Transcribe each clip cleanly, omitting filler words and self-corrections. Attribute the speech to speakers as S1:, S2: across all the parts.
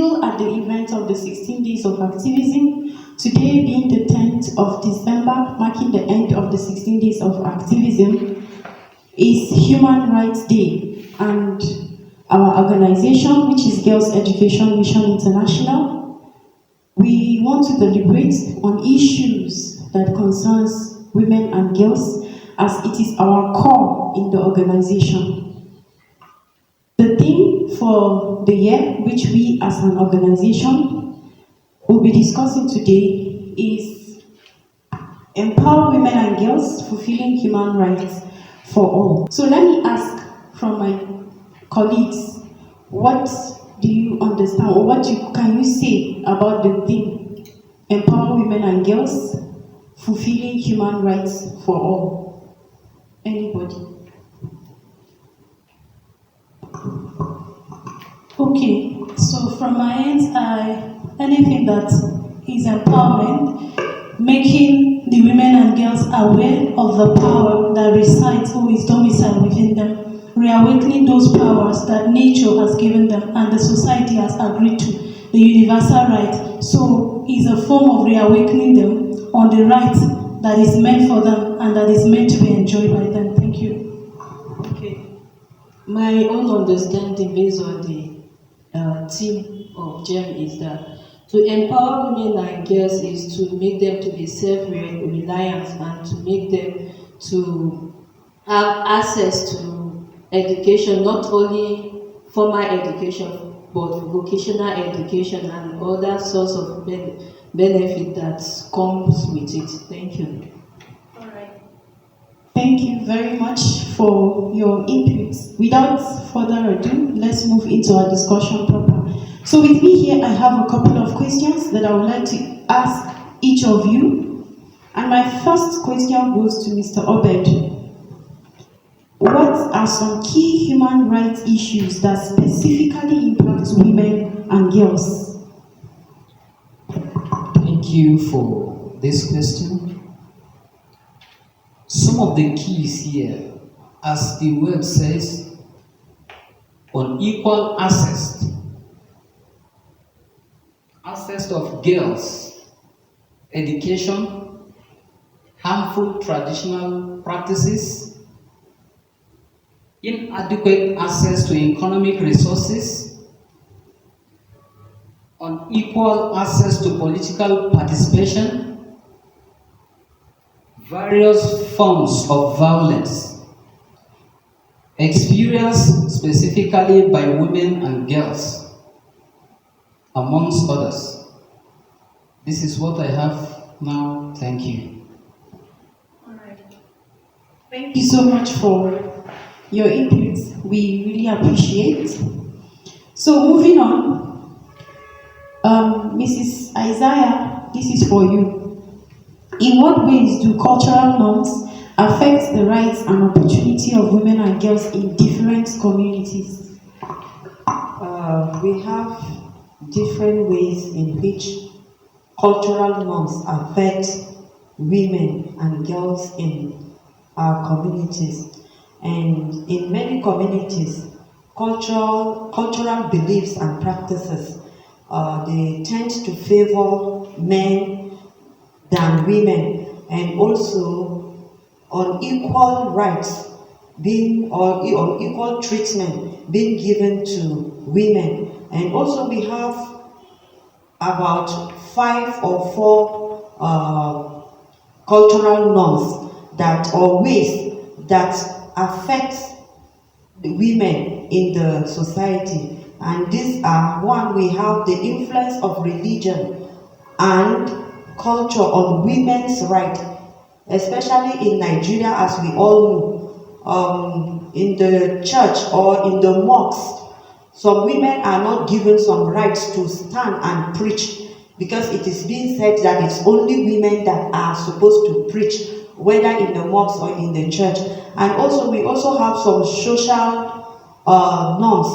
S1: still at the event of the 16 days of activism. Today being the 10th of December, marking the end of the 16 days of activism, is Human Rights Day, and our organization, which is Girls Education Mission International, we want to deliberate on issues that concerns women and girls, as it is our core in the organization. The theme for the year, which we as an organization will be discussing today, is Empower Women and Girls, Fulfilling Human Rights for All. So let me ask from my colleagues, what do you understand, or can you say about the theme, Empower Women and Girls, Fulfilling Human Rights for All? Anybody?
S2: Okay, so from my end, anything that is empowerment, making the women and girls aware of the power that resides or is domiciled within them, reawakening those powers that nature has given them and the society has agreed to, the universal right. So it's a form of reawakening them on the right that is meant for them and that is meant to be enjoyed by them. Thank you.
S3: Okay. My own understanding based on the theme of GEM is that to empower women and girls is to make them to be self-reliant and to make them to have access to education, not only formal education, but vocational education and other sorts of benefit that comes with it. Thank you.
S1: All right. Thank you very much for your inputs. Without further ado, let's move into our discussion proper. So with me here, I have a couple of questions that I would like to ask each of you. And my first question goes to Mr. Obed. What are some key human rights issues that specifically impact women and girls?
S4: Thank you for this question. Some of the keys here, as the word says, unequal access of girls, education, harmful traditional practices, inadequate access to economic resources, unequal access to political participation, various forms of violence experienced specifically by women and girls, amongst others. This is what I have now. Thank you.
S1: All right. Thank you so much for your inputs. We really appreciate. So moving on, Mrs. Isaiah, this is for you. In what ways do cultural norms affect the rights and opportunity of women and girls in different communities?
S5: We have different ways in which cultural norms affect women and girls in our communities. And in many communities, cultural beliefs and practices, they tend to favor men than women, and also unequal rights or unequal treatment being given to women. And also we have about 5 or 4 cultural norms or ways that affect the women in the society. And these are: one, we have the influence of religion and culture on women's rights, especially in Nigeria, as we all know. In the church or in the mosque, some women are not given some rights to stand and preach, because it is being said that it's only women that are supposed to preach, whether in the mosque or in the church. And also we also have some social norms,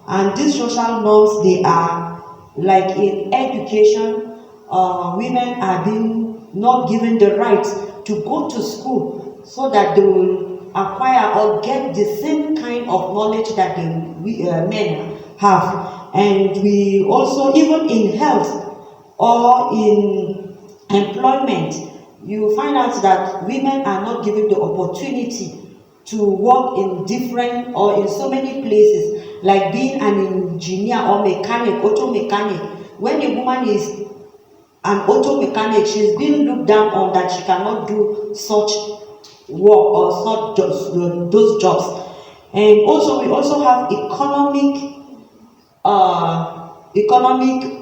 S5: and these social norms, they are like in education. Women are not given the right to go to school so that they will acquire or get the same kind of knowledge that the men have. And we also, even in health or in employment, you find out that women are not given the opportunity to work in different or in so many places, like being an engineer or mechanic, auto mechanic. When a woman is an auto mechanic, she's being looked down on that she cannot do such work or such jobs, those jobs. And also, we also have economic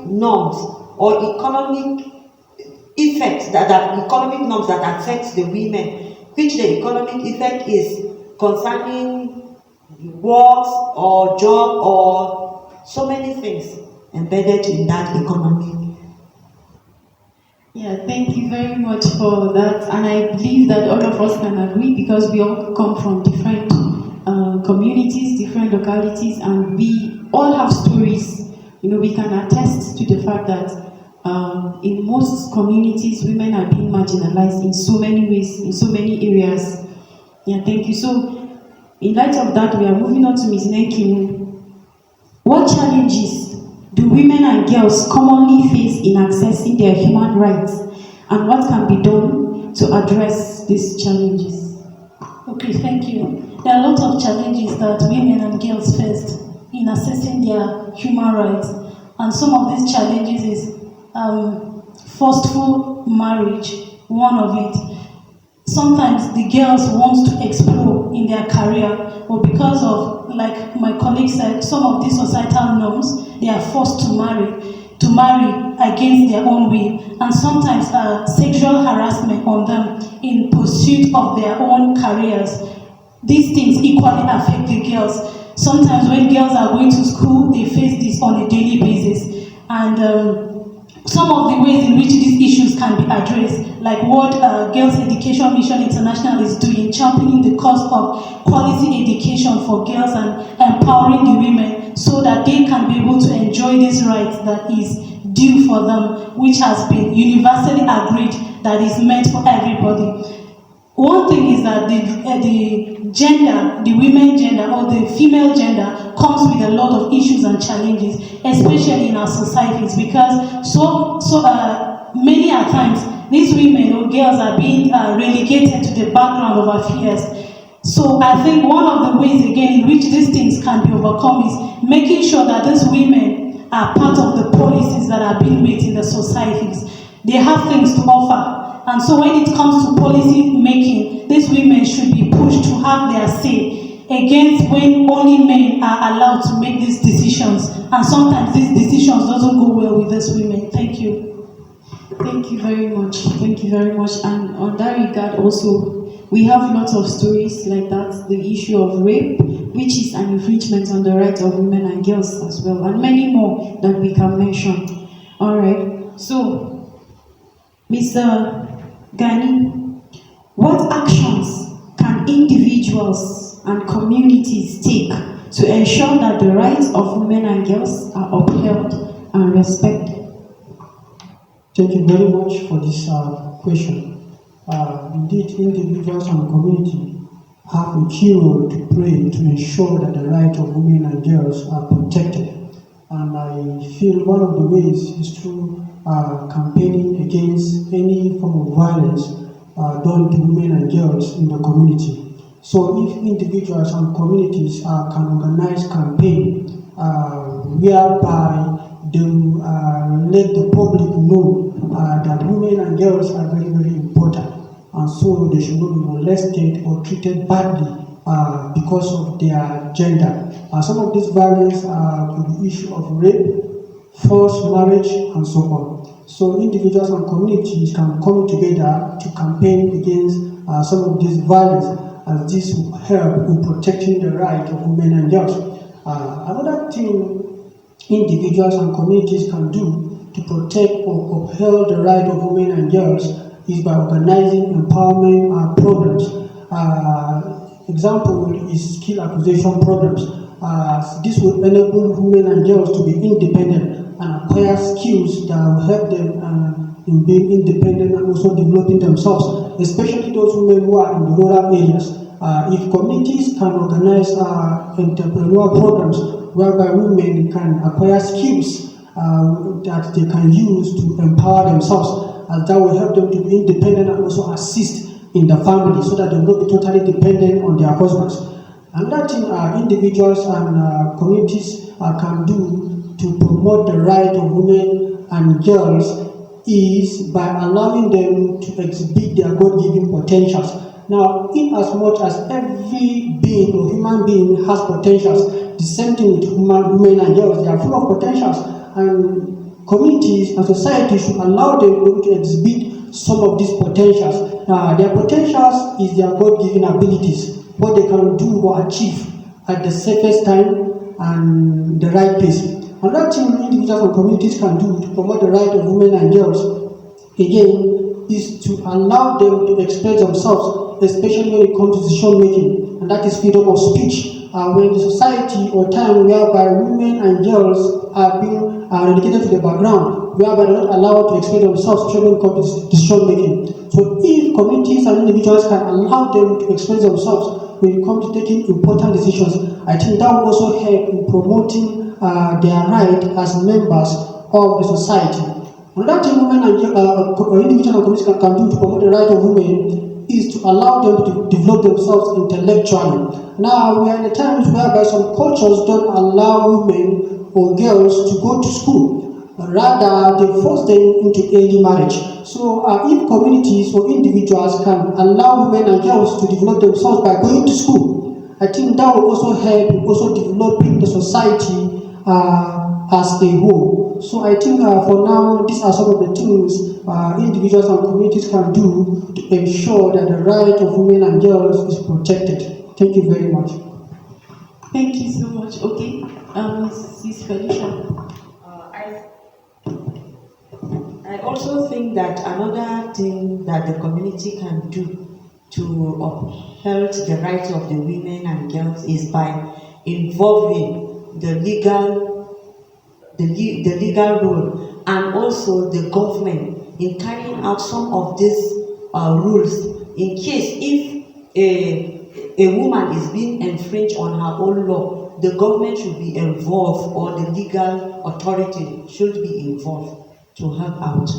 S5: norms or economic effects that are economic norms that affect the women, which the economic effect is concerning works or job or so many things embedded in that economic.
S1: Yeah, thank you very much for that. And I believe that all of us can agree because we all come from different communities, different localities, and we all have stories. You know, we can attest to the fact that in most communities, women are being marginalized in so many ways, in so many areas. Yeah, thank you. So, in light of that, we are moving on to Ms. Nenkimu. What challenges do women and girls commonly face in accessing their human rights, and what can be done to address these challenges?
S2: Okay, thank you. There are a lot of challenges that women and girls face in accessing their human rights, and some of these challenges is forceful marriage, one of it. Sometimes the girls want to explore in their career, but because of, like my colleague said, some of these societal norms, they are forced to marry against their own will, and sometimes sexual harassment on them in pursuit of their own careers. These things equally affect the girls. Sometimes when girls are going to school, they face this on a daily basis, and some of the ways in which these issues can be addressed, like what Girls Education Mission International is doing, championing the cause of quality education for girls and empowering the women so that they can be able to enjoy this right that is due for them, which has been universally agreed that is meant for everybody. One thing is that the gender, the women gender or the female gender comes with a lot of issues and challenges, especially in our societies, because many a times these women or girls are being relegated to the background of affairs. So I think one of the ways again in which these things can be overcome is making sure that these women are part of the policies that are being made in the societies. They have things to offer. And so when it comes to policy making, these women should be pushed to have their say against when only men are allowed to make these decisions. And sometimes these decisions doesn't go well with these women. Thank you.
S1: Thank you very much. Thank you very much. And on that regard also, we have lots of stories like that. The issue of rape, which is an infringement on the rights of women and girls as well, and many more that we can mention. All right. So, Mr. Gani, what actions can individuals and communities take to ensure that the rights of women and girls are upheld and respected?
S6: Thank you very much for this question. Indeed, individuals and community have a key role to play to ensure that the rights of women and girls are protected. And I feel one of the ways is through campaigning against any form of violence done to women and girls in the community. So if individuals and communities can organize campaign whereby they let the public know that women and girls are very, very important, and so they should not be molested or treated badly because of their gender. Some of this violence could be issue of rape, forced marriage, and so on. So individuals and communities can come together to campaign against some of this violence, as this will help in protecting the right of women and girls. Another thing individuals and communities can do to protect or uphold the right of women and girls is by organizing empowerment programs. Example is skill acquisition programs. This will enable women and girls to be independent and acquire skills that will help them in being independent and also developing themselves, especially those women who are in the rural areas. if communities can organize entrepreneurial programs whereby women can acquire skills that they can use to empower themselves, as that will help them to be independent and also assist in the family so that they will not be totally dependent on their husbands. Another thing individuals and communities can do to promote the right of women and girls is by allowing them to exhibit their God-given potentials. Now, in as much as every being or human being has potentials, the same thing with women and girls, they are full of potentials, and communities and society should allow them to exhibit some of these potentials. Their potentials is their God-given abilities, what they can do or achieve at the safest time and the right place. Another thing individuals and communities can do to promote the right of women and girls, again, is to allow them to express themselves, especially when it comes to decision making, and that is freedom of speech. When the society or time whereby women and girls are being relegated to the background, whereby they're not allowed to express themselves, especially when it comes to decision making. So if communities and individuals can allow them to express themselves when it comes to taking important decisions, I think that will also help in promoting their right as members of the society. Another thing women and individuals and communities can do to promote the right of women is to allow them to develop themselves intellectually. Now, we are in a times whereby some cultures don't allow women or girls to go to school. Rather, they force them into early marriage. So, if communities or individuals can allow women and girls to develop themselves by going to school, I think that will also help in also developing the society as a whole. So I think for now, these are some of the things individuals and communities can do to ensure that the right of women and girls is protected. Thank you very much.
S1: Thank you so much. Okay, Mrs. Felicia.
S5: I also think that another thing that the community can do to uphold the rights of the women and girls is by involving the legal role and also the government in carrying out some of these rules. In case if a woman is being infringed on her own law, the government should be involved, or the legal authority should be involved to help out.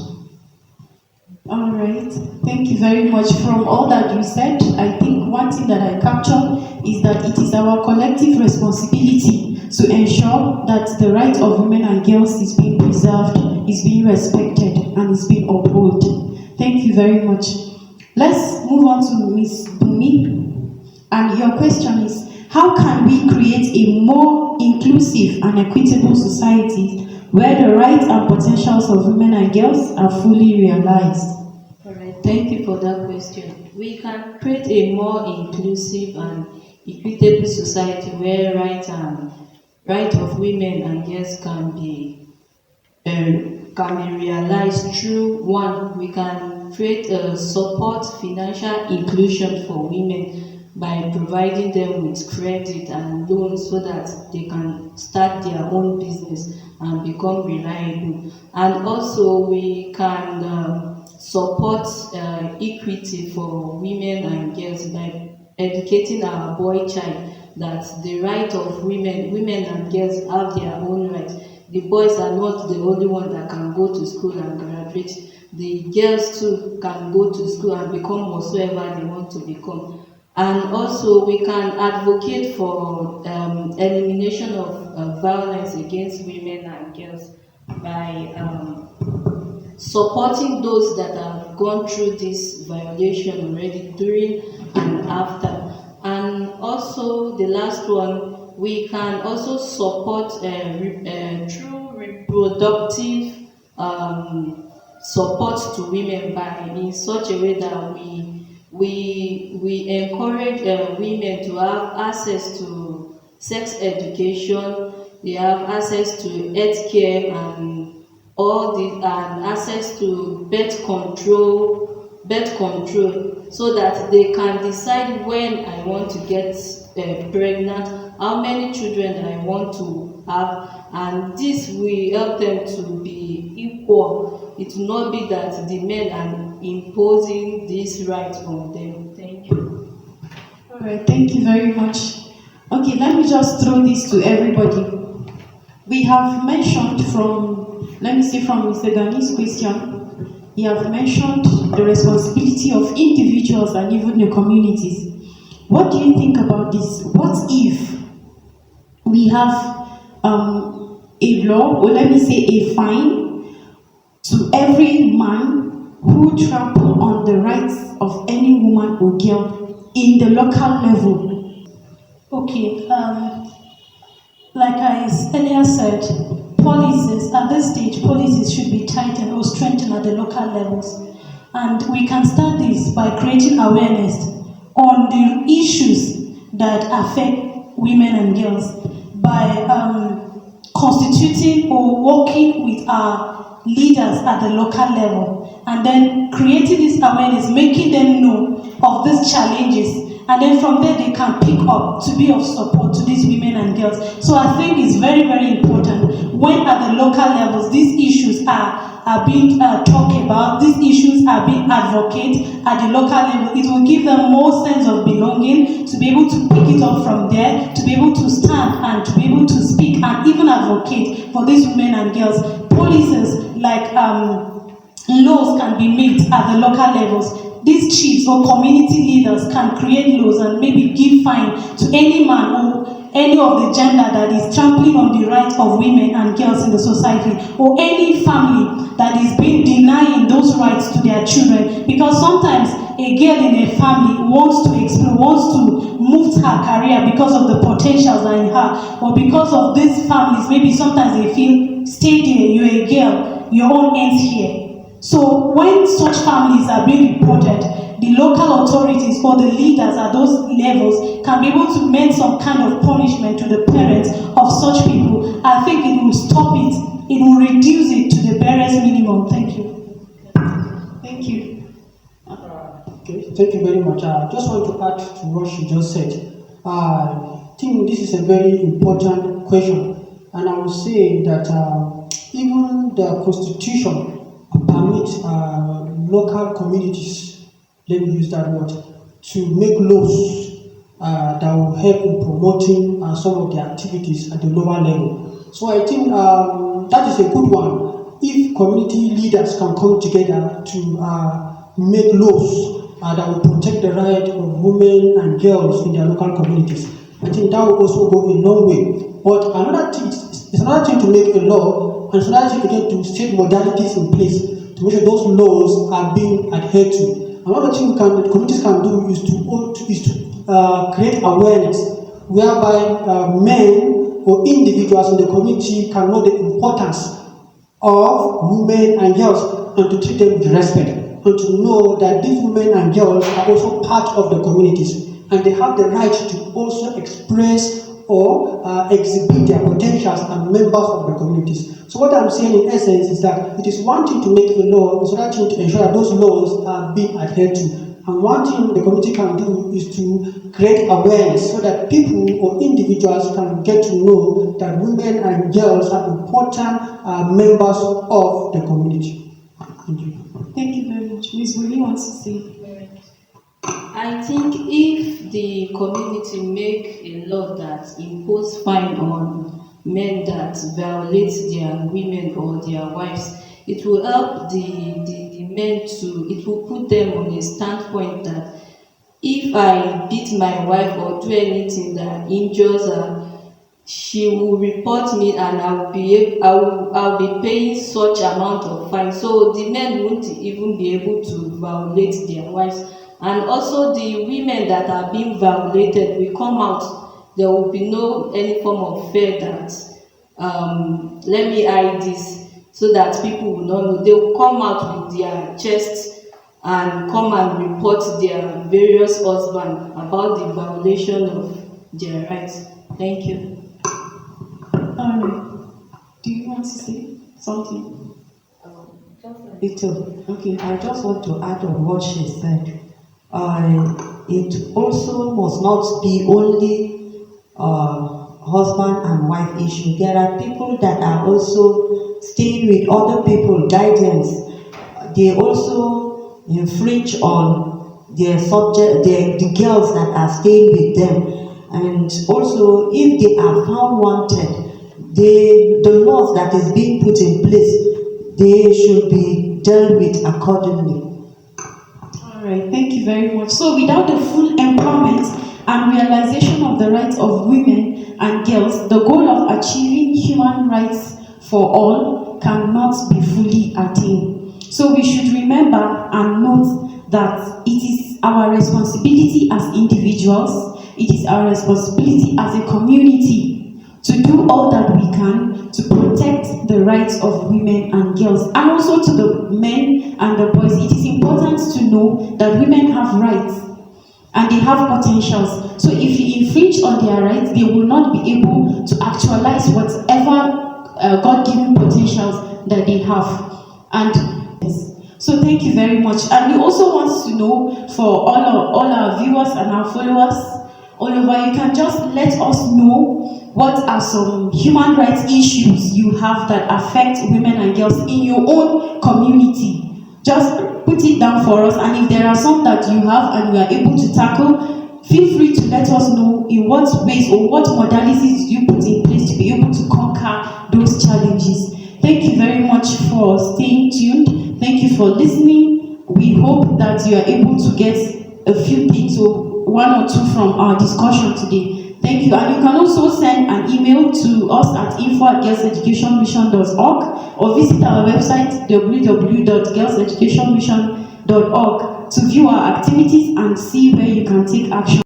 S1: All right. Thank you very much. From all that you said, I think one thing that I captured is that it is our collective responsibility to ensure that the right of women and girls is being preserved, is being respected, and is being upheld. Thank you very much. Let's move on to Ms. Bumi. And your question is, how can we create a more inclusive and equitable society where the rights and potentials of women and girls are fully realized?
S3: All right, thank you for that question. We can create a more inclusive and equitable society where right of women and girls can be realized through one. We can create a support financial inclusion for women by providing them with credit and loans so that they can start their own business and become reliable. And also we can support equity for women and girls by educating our boy child that the right of women and girls have their own rights. The boys are not the only one that can go to school and graduate. The girls too can go to school and become whatsoever they want to become. And also we can advocate for elimination of violence against women and girls by supporting those that have gone through this violation already, during and after. And also the last one, we can also support through reproductive support to women by in such a way that we encourage women to have access to sex education, they have access to health care and access to birth control, so that they can decide when I want to get pregnant, how many children I want to have, and this will help them to be equal. It will not be that the men are imposing this right on them. Thank you.
S1: All right, thank you very much. Okay, let me just throw this to everybody. We have mentioned let me say from Mr. Gani's question, he have mentioned the responsibility of individuals and even the communities. What do you think about this? What if we have a law, or let me say a fine, to every man who trample on the rights of any woman or girl in the local level?
S2: Okay, like I earlier said, policies at this stage, policies should be tightened or strengthened at the local levels. And we can start this by creating awareness on the issues that affect women and girls by constituting or working with our leaders at the local level, and then creating this awareness, making them know of these challenges, and then from there they can pick up to be of support to these women and girls. So I think it's very, very important when at the local levels these issues are being talked about, these issues are being advocated at the local level. It will give them more sense of belonging, to be able to pick it up from there, to be able to stand and to be able to speak and even advocate for these women and girls. Policies like laws can be made at the local levels. These chiefs or community leaders can create laws and maybe give fine to any man or any of the gender that is trampling on the rights of women and girls in the society, or any family that is being denying those rights to their children. Because sometimes a girl in a family wants to explore, wants to move her career because of the potentials that are in her, or because of these families, maybe sometimes they feel, stay there, you're a girl, your own ends here. So when such families are being reported, the local authorities or the leaders at those levels can be able to make some kind of punishment to the parents of such people. I think it will stop it will reduce it to the barest minimum. Thank you.
S1: Thank you.
S6: Okay, thank you very much. I just want to add to what she just said. I think this is a very important question, and I will say that even the Constitution permits local communities, let me use that word, to make laws that will help in promoting some of the activities at the lower level. So I think that is a good one. If community leaders can come together to make laws that will protect the right of women and girls in their local communities, I think that will also go a long way. But another thing is another thing to make a law, and it's another thing to get to set modalities in place to make sure those laws are being adhered to. Another thing the communities can do is to create awareness, whereby men or individuals in the community can know the importance of women and girls, and to treat them with respect, and to know that these women and girls are also part of the communities, and they have the right to also express or exhibit their potentials as members of the communities. So what I'm saying in essence is that it is one thing to make a law, it's another thing to ensure that those laws are being adhered to. And one thing the community can do is to create awareness so that people or individuals can get to know that women and girls are important members of the community. Thank you.
S1: Thank you very much. Ms. Willie wants to say.
S3: I think if the community make a law that impose fine on men that violate their women or their wives, it will help the men it will put them on a standpoint that if I beat my wife or do anything that injures her, she will report me and I'll be paying such amount of fine. So the men won't even be able to violate their wives. And also the women that are being violated will come out. There will be no any form of fear that let me hide this so that people will not know. They will come out with their chests and come and report their various husbands about the violation of their rights. Thank you.
S1: Do you want to say something?
S5: Little. Okay, I just want to add on what she said. It also must not be only husband and wife issue. There are people that are also staying with other people, guidance. They also infringe on their subject, the girls that are staying with them. And also, if they are found wanted, the laws that is being put in place, they should be dealt with accordingly.
S1: All right, thank you very much. So without the full empowerment and realization of the rights of women and girls, the goal of achieving human rights for all cannot be fully attained. So we should remember and note that it is our responsibility as individuals, it is our responsibility as a community to do all that we can to protect the rights of women and girls, and also to the men and the boys. It is important to know that women have rights and they have potentials. So if you infringe on their rights, they will not be able to actualize whatever God-given potentials that they have. And so thank you very much. And we also want to know, for all our viewers and our followers all over, you can just let us know what are some human rights issues you have that affect women and girls in your own community. Just put it down for us, and if there are some that you have and we are able to tackle, feel free to let us know in what ways or what modalities you put in place to be able to conquer those challenges. Thank you very much for staying tuned. Thank you for listening. We hope that you are able to get a few things or one or two from our discussion today. Thank you. And you can also send an email to us at info@girlseducationmission.org or visit our website www.girlseducationmission.org to view our activities and see where you can take action.